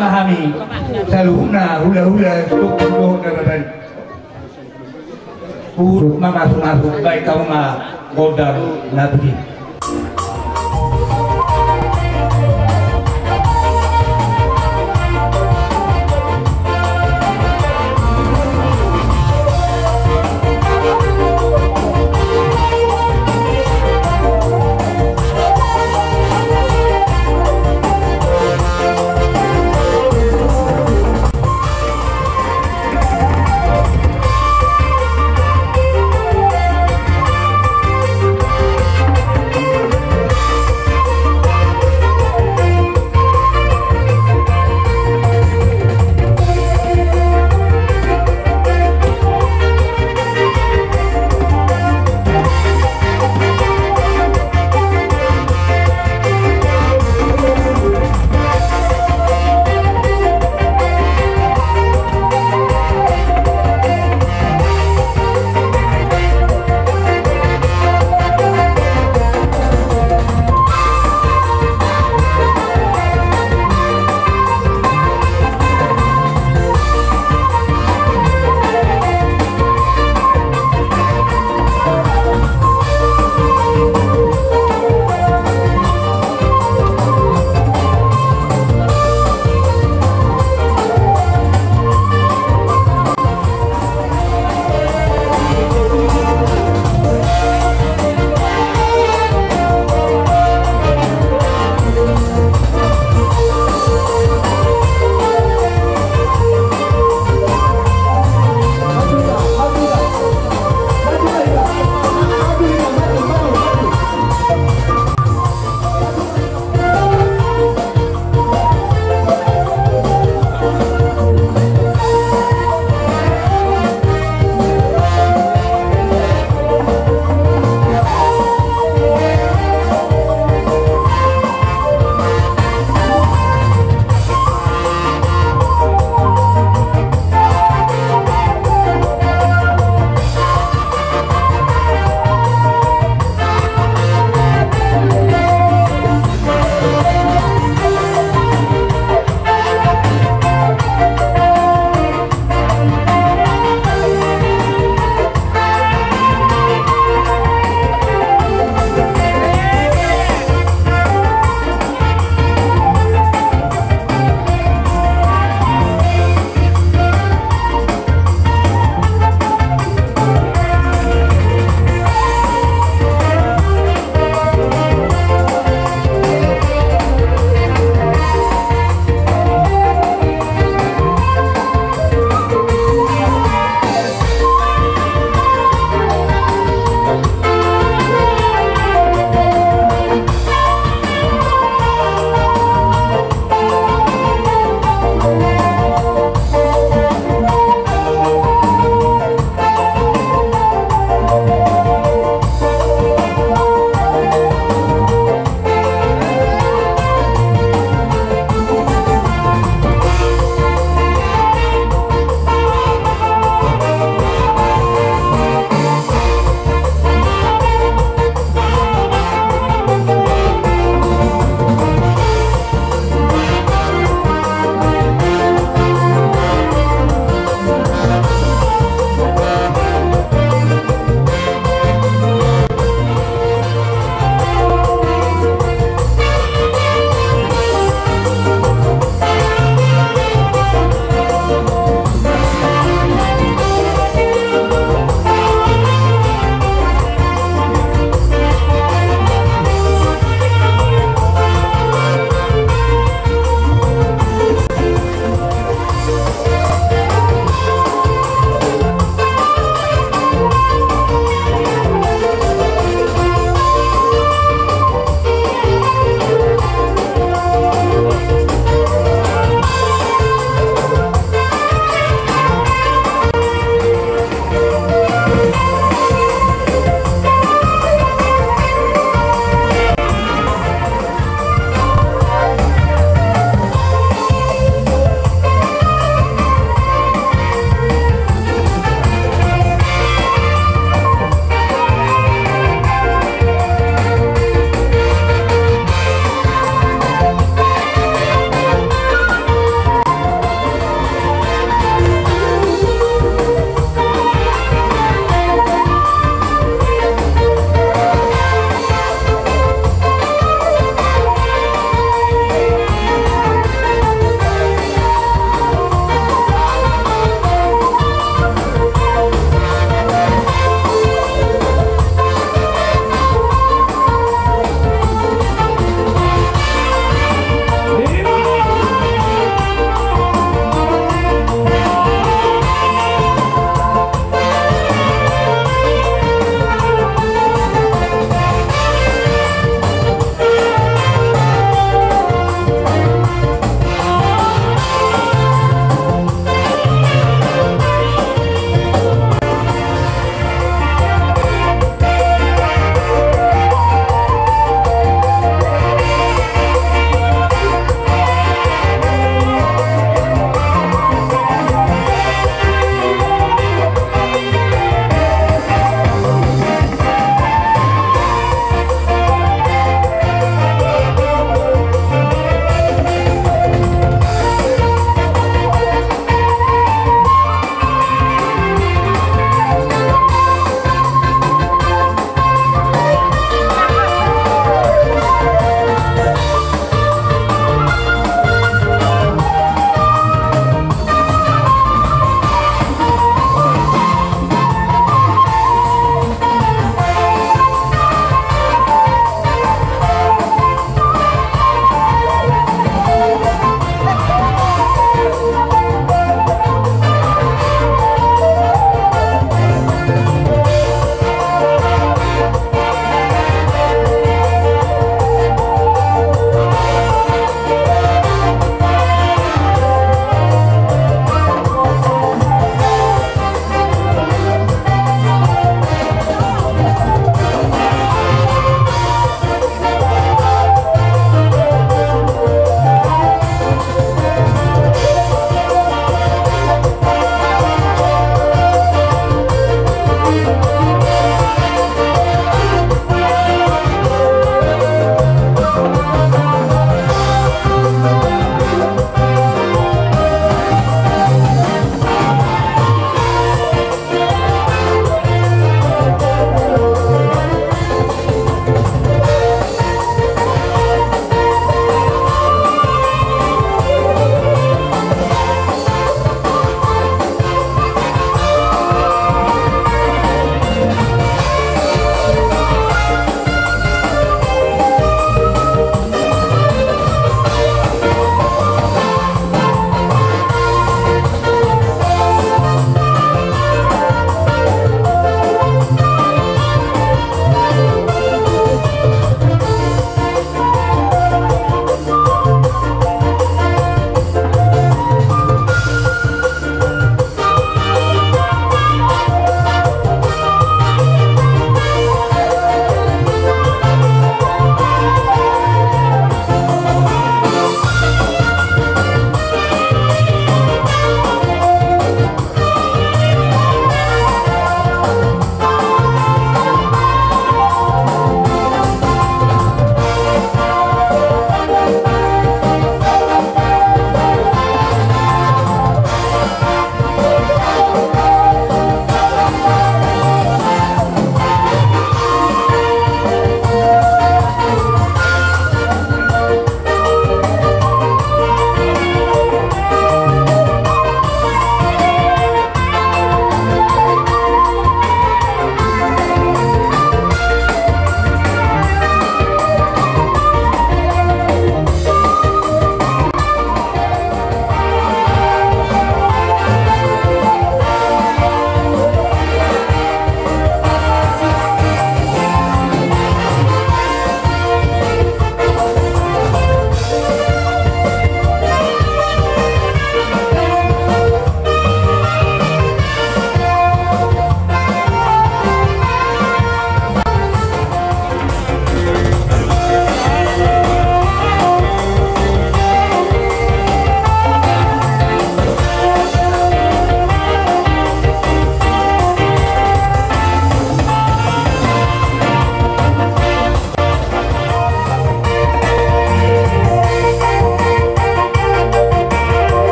memahami saluna hula-hula tuk-tuk dan urut masuk-masuk baik kamu godam nabi.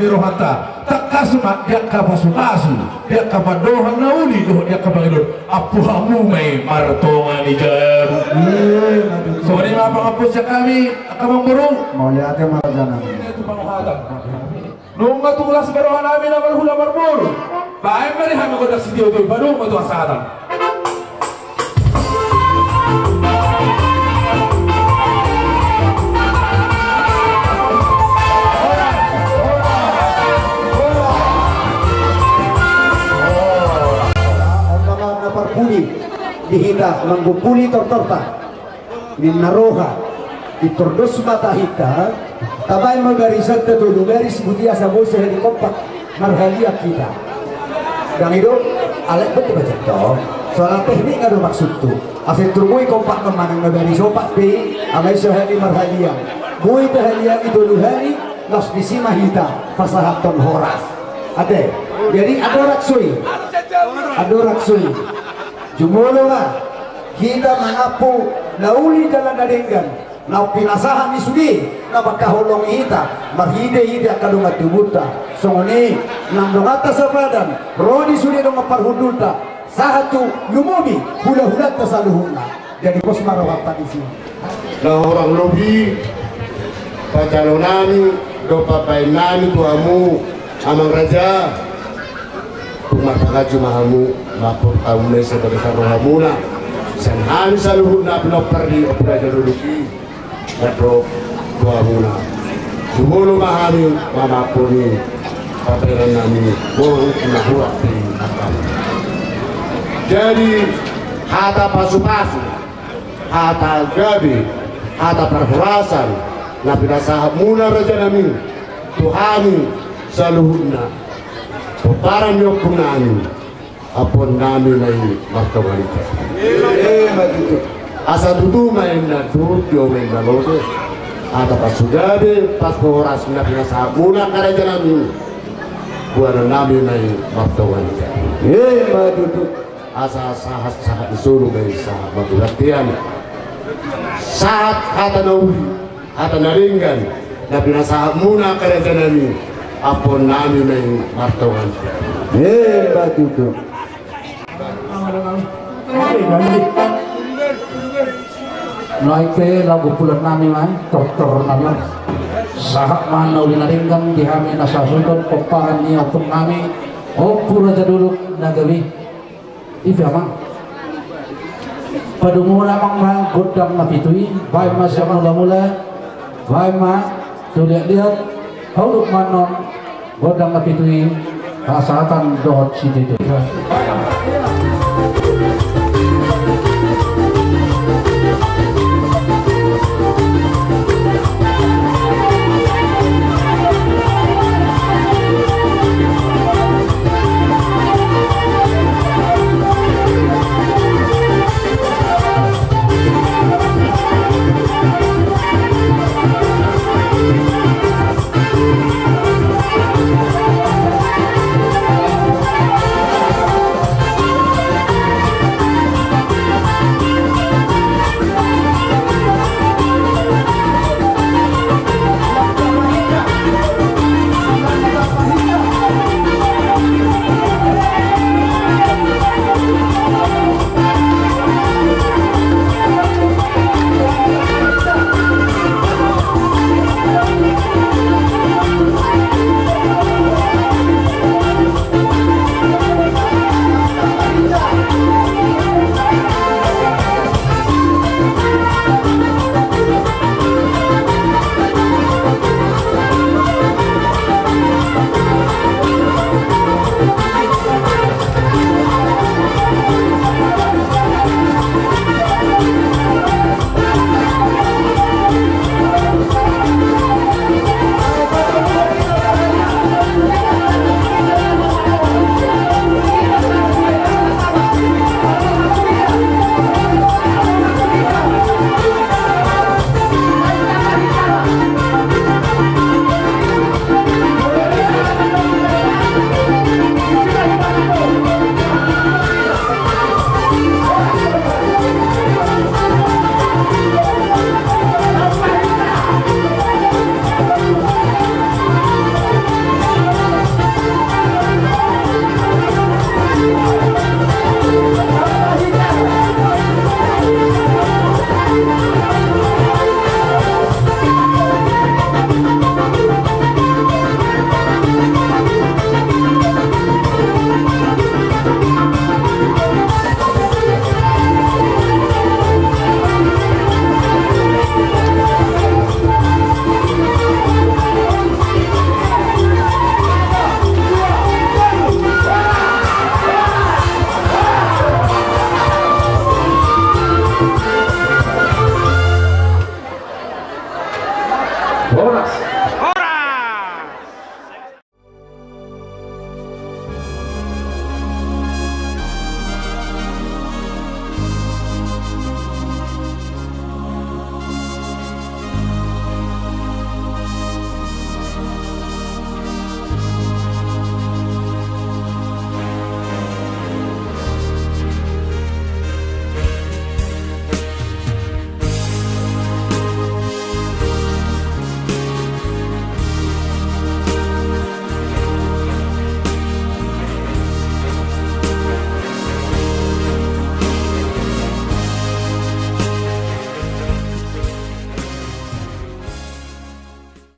birohata takasuma dia kapasukasu dia kapadohan nauli dia kapangilun apuhamu may martongan ijaru sorry mga pangapos sa kami akamang burong mau lihat yang mana jangan ito panguhatan nung matulas barohan namin ang hula marbor bahay marihan ako na si Diyo doon panung matulas sa atan dihita menggupuli tortorta minaroha ditordos mata hita tabay magarisat tetulu garis butia sabo sehari kompak marhalia kita dan itu alek betul baca toh soal teknik ada maksud tu asyik turmui kompak kemanang magaris opak pe amai sehari marhalia mui tahalia itu luhari los disima hita fasahaton horas ade jadi ada raksui jumolo lah kita mengapu nauli jalan dadenggan na pinasahan ni sudi na pagkaholong ita marhide ita kadungat tubuta songoni nandongata sa badan rodi sudi dong parhudulta sahatu lumumi hula-hula tasaluhuna jadi pos marawata di sini na orang lobi pacalonani do papainani tuamu amang raja kumataga jumahamu lapor taunay sa karohamuna sanhan sa luhod na pinoperdi o pinajaruluki natro tuamuna sumulo mahami mamapuni paperan namin buong kinahuak di akal jadi hata pasu-pasu hata gabi hata perhurasan na pinasahap muna raja namin tuhani sa luhod na parang yung namin apon namin ay magkabalita asa tutumay na tutyo may nalode at pasugabi paskoras na pinasahap muna karaja namin buwan namin ay magkabalita asa sahat isulong ay sa magulatian sahat hata nauli hata naringgan na pinasahap muna karaja namin apon namin ay martawan batuto naik lagu pulang namin ay dokter namin sahak mana ulinaringgan di kami nasasundon pepahan niya untuk kami pura jaduluk nagawi ifamang padumula mang godam napitui baik masya mula-mula baik ma tu lihat Hauluk manon godang napitui kasatan dohot situ.